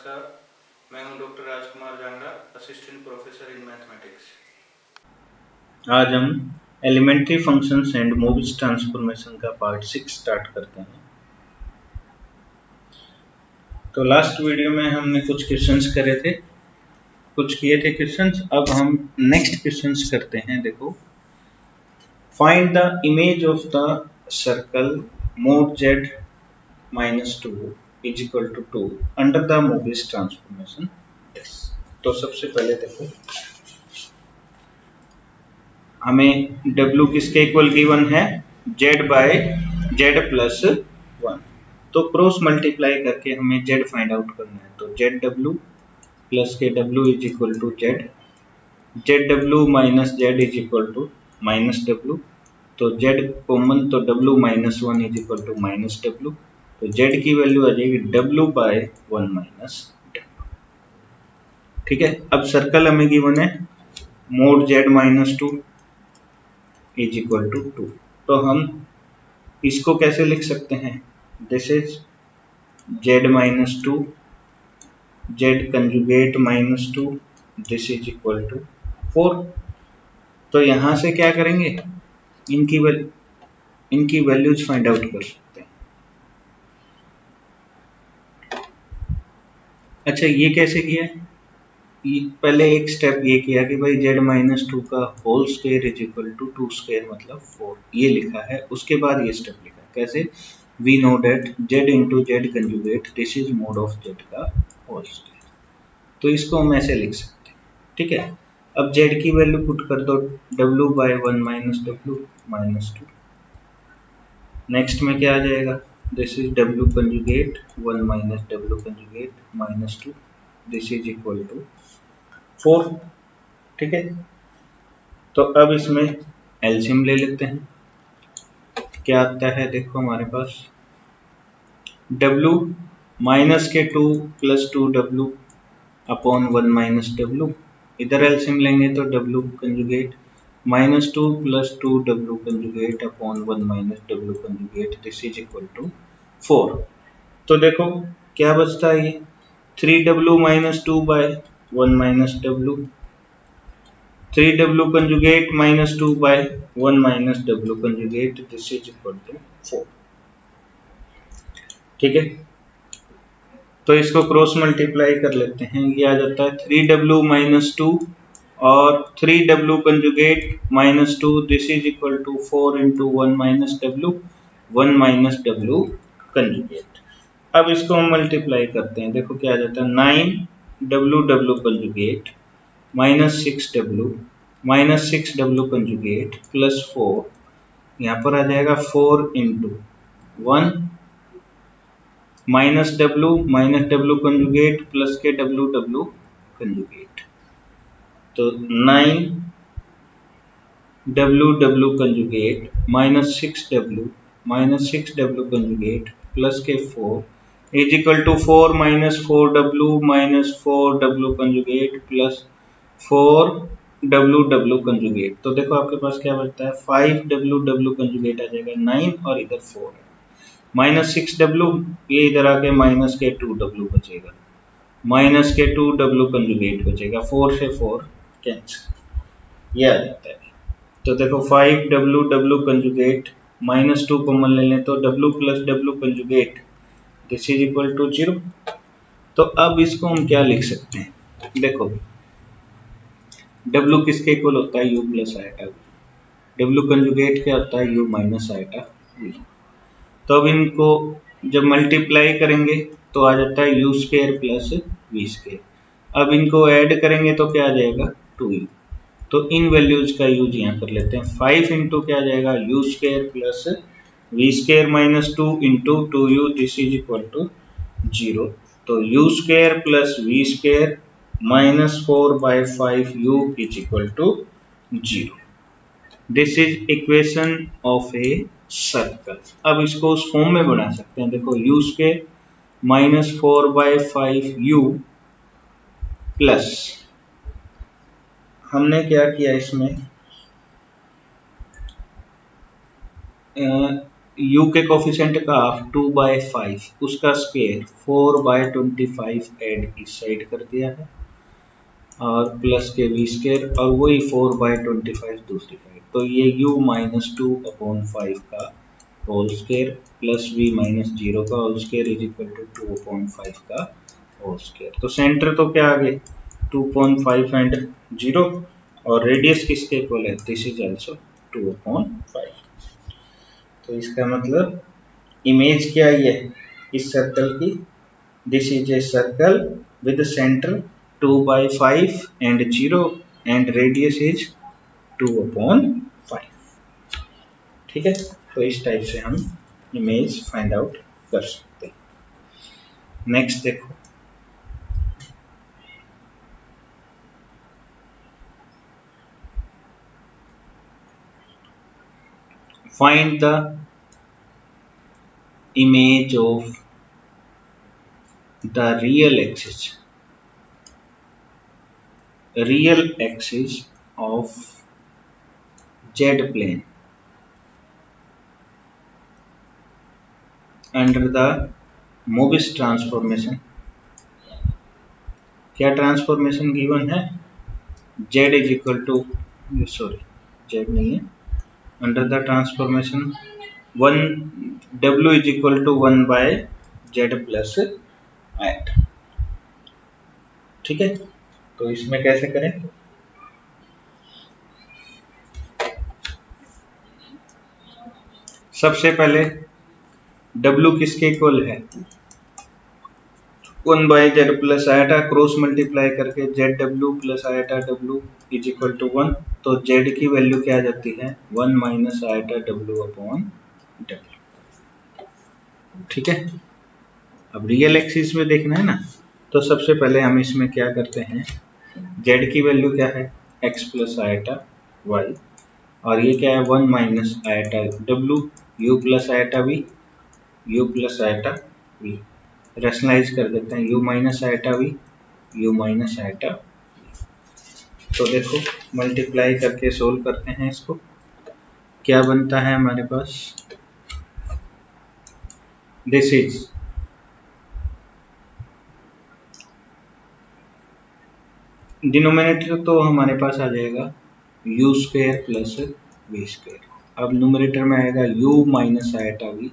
नमस्कार, मैं हूं doctor Rajkumar Jangra, assistant professor in mathematics. आज हम elementary functions and Mobius transformation का पार्ट 6 स्टार्ट करते हैं। तो लास्ट वीडियो में हमने कुछ क्वेश्चंस करे थे, कुछ किए थे क्वेश्चंस। अब हम नेक्स्ट क्वेश्चंस करते हैं। देखो, find the image of the circle mod z -2 is equal to 2 under the Mobius transformation. तो सबसे पहले देखो, हमें W किसके इक्वल गिवन है, Z बाय Z प्लस 1। तो क्रॉस मल्टीप्लाई करके हमें Z फाइंड आउट करना है। तो ZW प्लस के W is equal to Z, ZW minus Z is equal to minus W। तो Z कॉमन, तो W minus 1 is equal to minus W। तो Z की वैल्यू आ जाएगी W बाय 1 माइनस W। ठीक है, अब सर्कल हमें गिवन है mod Z minus 2 is equal to 2। तो हम इसको कैसे लिख सकते हैं, this is Z minus 2, Z conjugate minus 2, this is equal to 4। तो यहां से क्या करेंगे, इनकी वैल्यूज फाइंड आउट कर सकते हैं। अच्छा, ये कैसे किया, पहले एक स्टेप ये किया कि भाई Z माइनस 2 का whole square is equal to 2 square मतलब 4, ये लिखा है। उसके बाद ये स्टेप लिखा, कैसे, we know that Z into Z conjugate this is mod of Z का होल स्क्वायर। तो इसको हम ऐसे लिख सकते हैं। ठीक है, अब Z की वैल्यू पुट कर दो, W by 1 minus W minus 2। Next में क्या आ जाएगा, this is W conjugate 1 minus W conjugate minus 2, this is equal to 4। ठीक है, तो अब इसमें एलसीएम ले लेते हैं। क्या आता है, देखो हमारे पास W माइनस के 2 plus 2W upon 1 minus W। इधर एलसीएम लेंगे तो W conjugate minus 2 plus 2W conjugate upon 1 minus W conjugate, this is equal to 4। तो देखो क्या बचता है, ये 3W minus 2 by 1 minus W, 3W conjugate minus 2 by 1 minus W conjugate, this is equal to 4। ठीक है, तो इसको क्रॉस मल्टीप्लाई कर लेते हैं। ये आ जाता है 3W माइनस 2 और 3W conjugate minus 2, this is equal to 4 into 1 minus W, 1 minus W conjugate. अब इसको हम मल्टीप्लाई करते हैं। देखो क्या आ जाता है, 9W conjugate minus 6W minus 6W conjugate plus 4, यहाँ पर आ जाएगा 4 into 1 minus W conjugate plus के W कंजुगेट। तो 9W conjugate minus 6W conjugate plus के 4 is equal to 4 minus 4W conjugate plus 4W conjugate. तो देखो आपके पास क्या बचता है, 5W कंजुगेट आ जाएगा 9 और इधर 4 है, माइनस 6W, ये इधर आके माइनस के 2W बचेगा, माइनस के 2W कंजुगेट बचेगा, 4 से 4 कैंसिल, ये आ जाता है। तो देखो 5W कंजुगेट माइनस 2 कॉमन ले लें तो W plus W conjugate, this is equal to 0। तो अब इसको हम क्या लिख सकते हैं, देखो W किसके इक्वल होता है, U plus iota V। W conjugate क्या होता है, U माइनस आइटा V। तो अब इनको जब मल्टीप्लाई करेंगे तो आ जाता है U square plus V square. अब इनको ऐड करेंगे तो क्या आ जाएगा, 2U। तो इन वैल्यूज का यूज यहाँ कर लेते हैं। 5 इंटू क्या आ जाएगा, U square plus V square minus 2 into 2U, this is equal to 0। तो U square plus V square minus 4 by 5U is equal to 0। This is equation of a circle. अब इसको उस फॉर्म में बना सकते हैं। देखो U square minus 4 by 5U plus, हमने क्या किया इसमें, u के कोफिशिएंट का हाफ 2/5 उसका स्क्वायर 4/25 ऐड इस साइड कर दिया है और प्लस के वी स्क्वायर और वही 4/25 दूसरी साइड, तो ये u -2/5 का होल स्क्वायर प्लस v -0 का whole square is equal to 2/5 का होल स्क्वायर। तो सेंटर तो क्या आ गए 2.5 एंड 0 और रेडियस किसके इक्वल है, दिस इज आल्सो 2/5। तो इसका मतलब इमेज क्या आई है इस सर्कल की, this is a circle with centre 2/5 and 0 and radius is 2/5। ठीक है, तो इस टाइप से हम इमेज फाइंड आउट कर सकते हैं। नेक्स्ट देखो, find the image of the real axis of z plane under the Mobius transformation। क्या ट्रांसफॉर्मेशन गिवन है, z is equal to, sorry z नहीं है, under the transformation 1 w is equal to 1/z plus 8। ठीक है, तो इसमें कैसे करें, सबसे पहले w किसके इक्वल है 1/z plus iota, cross multiply करके ZW plus iota W is equal to 1, तो z की वैल्यू क्या आ जाती है 1 माइनस आयटा W/W। ठीक है, अब रियल एक्सिस में देखना है ना, तो सबसे पहले हम इसमें क्या करते हैं, z की वैल्यू क्या है x प्लस आयटा y और ये क्या है 1 minus iota W, u plus iota v, u plus iota v, rationalise कर देते हैं u minus iota v, u minus iota v। तो देखो मल्टीप्लाई करके सोल्व करते हैं इसको, क्या बनता है हमारे पास, दिस इज डिनोमिनेटर तो हमारे पास आ जाएगा u square plus v square, अब न्यूमरेटर में आएगा u minus iota v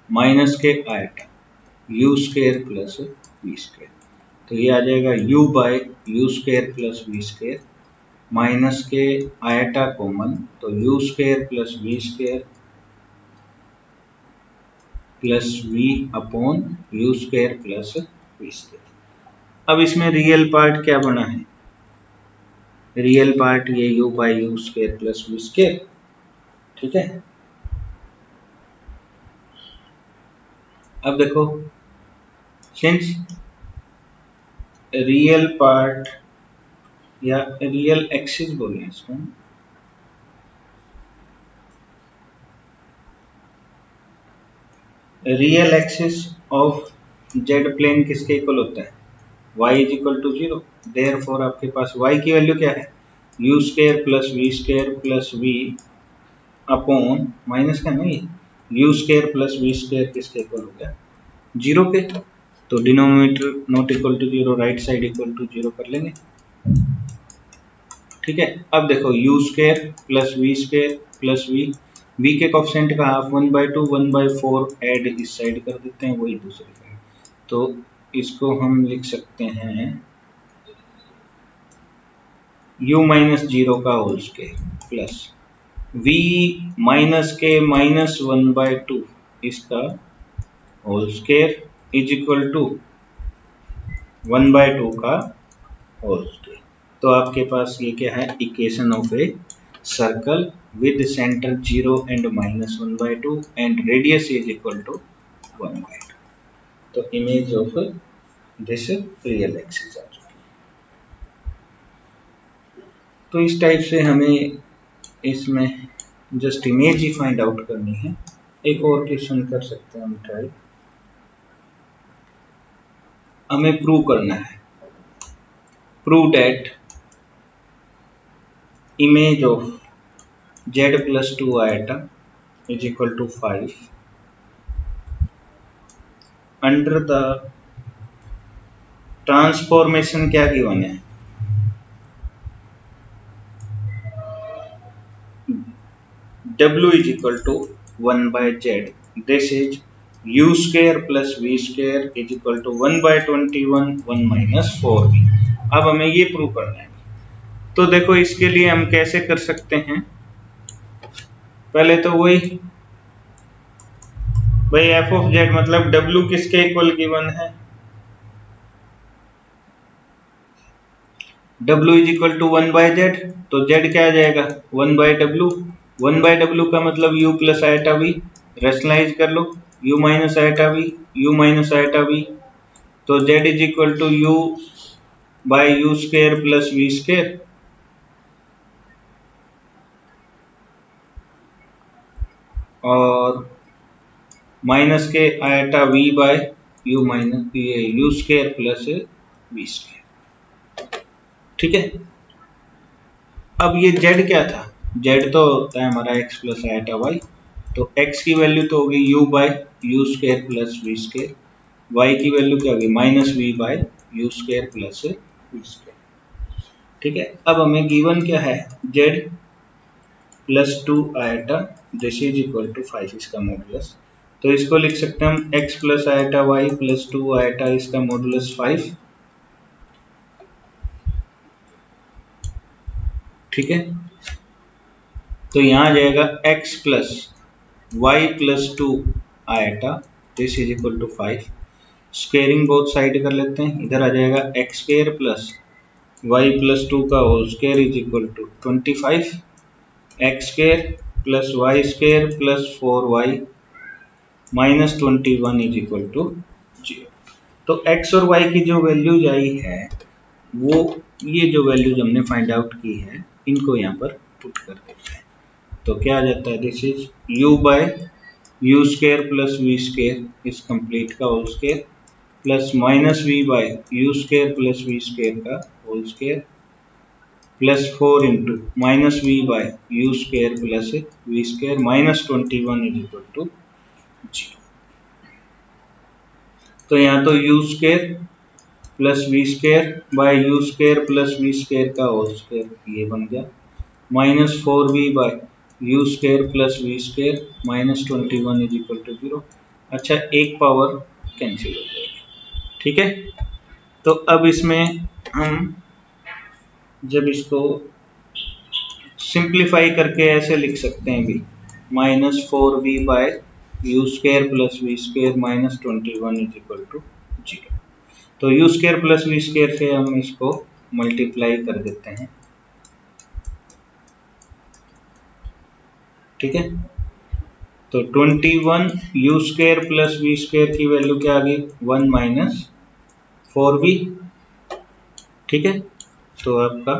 minus के iota u square plus v square, तो ये आ जाएगा u by u square plus v square minus के आयटा कॉमन, तो u square plus v square plus v upon u square plus v square. अब इसमें real part क्या बना है, रियल पार्ट ये u by u square plus v square. ठीक है, अब देखो सिंस रियल पार्ट या रियल एक्सिस बोले इसको, real axis of Z plane किसके इक्वल होता है y is equal to 0, therefore आपके पास y की वैल्यू क्या है u square plus v square plus v upon minus का नहीं, u square plus v square किसके इक्वल हो गया 0 के, तो denominator not equal to 0, right side equal to 0 कर लेंगे। ठीक है, अब देखो u square plus v square plus v के कोफिशिएंट का हाफ 1/2 1/4 ऐड इस साइड कर देते हैं, वही दूसरी साइड, तो इसको हम लिख सकते हैं u माइनस 0 का whole square plus v minus के माइनस 1/2 इसका whole square is equal to 1/2 का होल स्क्वायर। तो आपके पास ये क्या है, equation of a circle with centre 0 and minus 1/2 and radius is equal to 1/2। तो image of this real axis आ चुकी है। तो इस टाइप से हमें इसमें जस्ट इमेज ही फाइंड आउट करनी है। एक और क्वेश्चन कर सकते हैं हम ट्राई, हमें प्रूव करना है, prove that image of z plus 2 iota is equal to 5 under the transformation क्या गिवन है, W is equal to 1 by Z. This is U square plus V square is equal to 1 by 21 1 minus 4V. अब हमें ये prove करना है। तो देखो इसके लिए हम कैसे कर सकते हैं, पहले तो वही भाई f of z मतलब W किसके इक्वल गिवन है, W is equal to 1 by z, तो z क्या आ जाएगा 1 बाय W। 1 बाय W का मतलब u plus iota v, rationalise कर लो, u minus iota v, u minus iota v, तो z is equal to u by u square plus v square, और माइनस के iota v by u minus ये u square plus v square. ठीक है, अब ये z क्या था, z तो होता है हमारा x प्लस आयटा y, तो x की वैल्यू तो होगी u by u square plus v square, y की वैल्यू क्या होगी minus v by u square plus v square. ठीक है, अब हमें गिवन क्या है z plus 2 iota this is equal to 5 इसका मॉडुलस, तो इसको लिख सकते हैं हम x plus iota y plus 2 iota इसका मॉडुलस 5। ठीक है, तो यहाँ आ जाएगा x plus y plus 2 iota this is equal to 5, squaring both side कर लेते हैं, इधर आ जाएगा x square plus y plus 2 का whole square is equal to 25, x square plus y square plus 4y minus 21 is equal to 0। तो x और y की जो वैल्यूज आई है वो ये जो वैल्यूज हमने फाइंड आउट की है इनको यहाँ पर पुट कर देते हैं, तो क्या आ जाता है this is u by u square plus v square इस कंप्लीट का whole square plus minus v by u square plus v square का whole square plus 4 into minus v by u square plus v square minus 21 is equal to 0। तो यहाँ तो u square plus v square by u square plus v square का whole square ये बन गया, minus 4v by u square plus v square minus 21 is equal to 0। अच्छा एक power cancel हो जाएगी। ठीक है, तो अब इसमें हम जब इसको सिंप्लीफाई करके ऐसे लिख सकते हैं भी minus 4v by u square plus v square minus 21 is equal to 0। तो u square plus v square से हम इसको मल्टीप्लाई कर देते हैं। ठीक है, तो 21 u square plus v square की वैल्यू क्या आ गई 1 माइनस 4v। ठीक है, तो आपका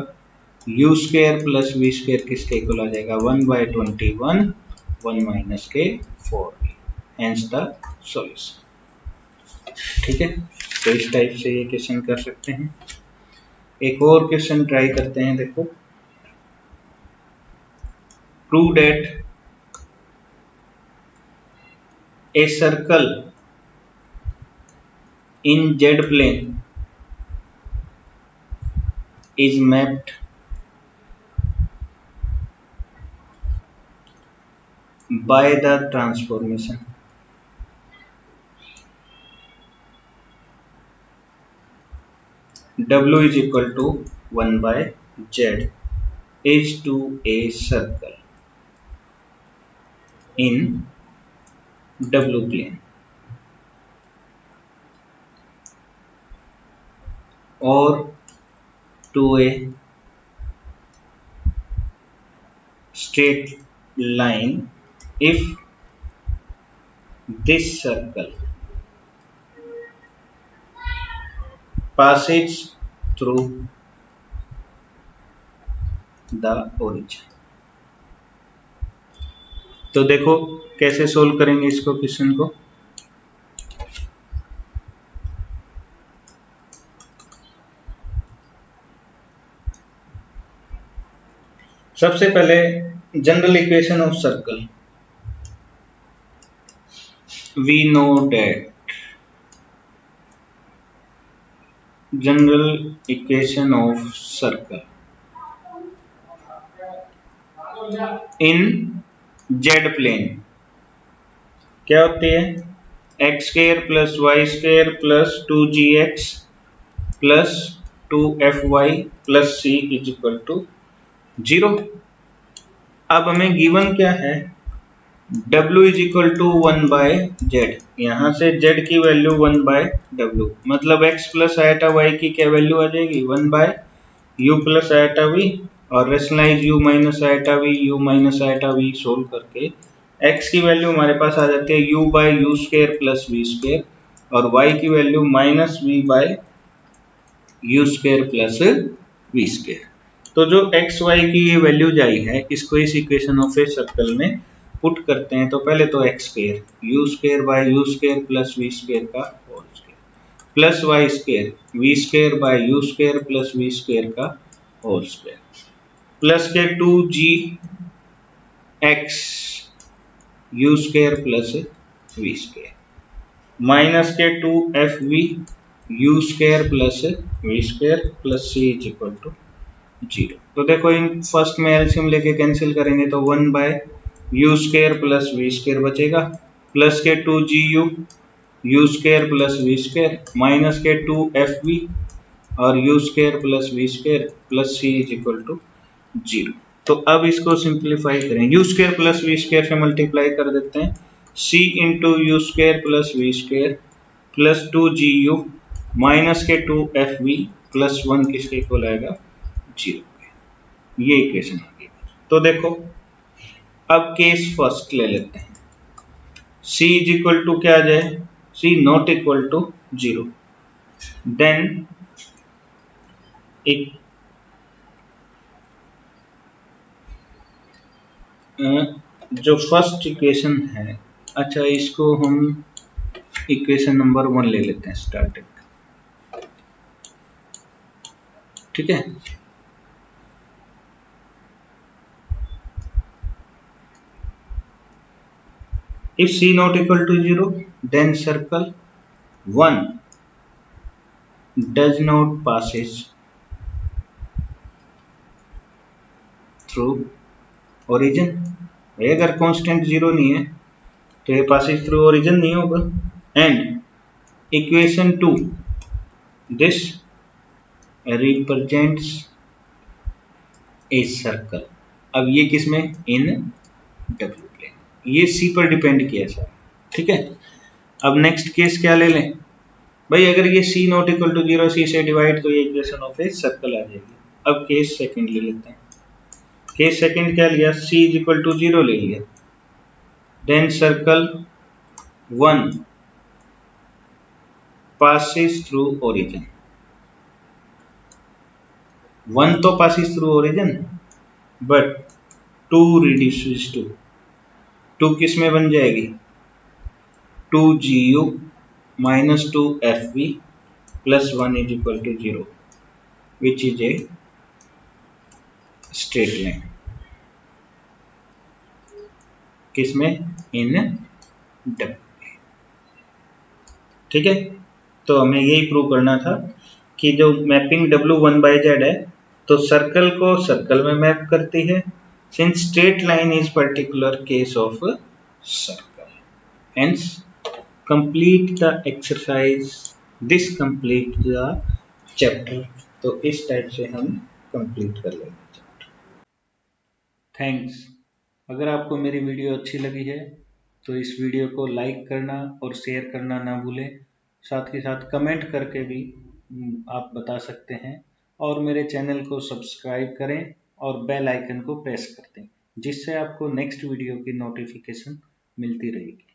u square plus v square किसके इक्वल आ जाएगा 1 बाय 21 1 माइनस के 4v, हेंस द सॉल्यूशन। ठीक है, तो इस टाइप से ये क्वेश्चन कर सकते हैं। एक और क्वेश्चन ट्राई करते हैं, देखो prove that a circle in z plane is mapped by the transformation w is equal to 1 by z is to a circle in w plane or to a straight line if this circle passes through the origin। तो देखो कैसे solve करेंगे इसको question को। सबसे पहले general equation of circle, we know that general equation of circle in Z plane क्या होती है? X square plus y square plus 2gx plus 2fy plus c is equal to 0। अब हमें गिवन क्या है? w is equal to 1 by Z. यहाँ से z की वैल्यू 1 बाय w, मतलब x प्लस आयटा y की क्या वैल्यू आ जाएगी? 1 by u plus iota v, और rationalise u minus iota v, u minus iota v solve करके x की वैल्यू हमारे पास आ जाती है u by u square plus v square, और y की value minus v by u square plus v square. तो जो एक्स वाई की ये वैल्यूज आई है, इसको इस इक्वेशन ऑफ ए सर्कल में पुट करते हैं। तो पहले तो x square u square by u square plus v square का whole square plus y square v square by u square plus v square का होल स्क्वायर प्लस के 2g x u square plus v square minus के 2fv u square plus v square plus C is equal to 0। तो देखो इन first में LCM लेके cancel करेंगे तो 1 by u square plus v square बचेगा, प्लस के 2gu u square plus v square minus के 2fv और u square plus v square plus C is equal to 0। तो अब इसको सिंप्लीफाई करें, u square plus v square से multiply कर देते हैं, c into u square plus v square plus 2gu minus के 2fv प्लस 1 किसके इक्वल आएगा? 0। ये इक्वेशन आ गई। तो देखो अब केस फर्स्ट ले लेते हैं, c इज इक्वल टू क्या आ जाए? c not equal to 0, then एक जो फर्स्ट इक्वेशन है, अच्छा इसको हम इक्वेशन नंबर 1 ले लेते हैं स्टार्टिंग, ठीक है। If c not equal to 0, then circle 1 does not passes through origin। भाई अगर कांस्टेंट 0 नहीं है तो ये passes through origin नहीं होगा। And equation 2, this represents A circle. अब ये किसमें? इन डब्ल्यू प्लेन, ये सी पर डिपेंड किया सर, ठीक है। अब नेक्स्ट केस क्या ले लें भाई? अगर ये c not equal to 0 c से डिवाइड, तो ये इक्वेशन ऑफ ए सर्कल आ जाएगी। अब केस सेकंड ले लेते हैं। केस सेकंड क्या लिया? c इज इक्वल टू 0 ले लिया, then circle 1 passes through origin. 1 तो passes through origin, but 2 reduces to 2 किस में बन जाएगी? 2gu minus 2fv plus 1 is equal to 0, which is a straight line। किसमें? इन डब्ल्यू, ठीक है। तो हमें यही प्रूव करना था कि जो मैपिंग W1 बाय जेड है, तो सर्कल को सर्कल में मैप करती है, since straight line is particular case of circle. Hence complete the exercise, this complete the chapter. तो इस टाइप से हम कंप्लीट कर लेंगे चैप्टर। थैंक्स। अगर आपको मेरी वीडियो अच्छी लगी है तो इस वीडियो को लाइक करना और शेयर करना ना भूलें। साथ ही साथ कमेंट करके भी आप बता सकते हैं, और मेरे चैनल को सब्सक्राइब करें और बेल आइकन को प्रेस कर दें, जिससे आपको नेक्स्ट वीडियो की नोटिफिकेशन मिलती रहेगी।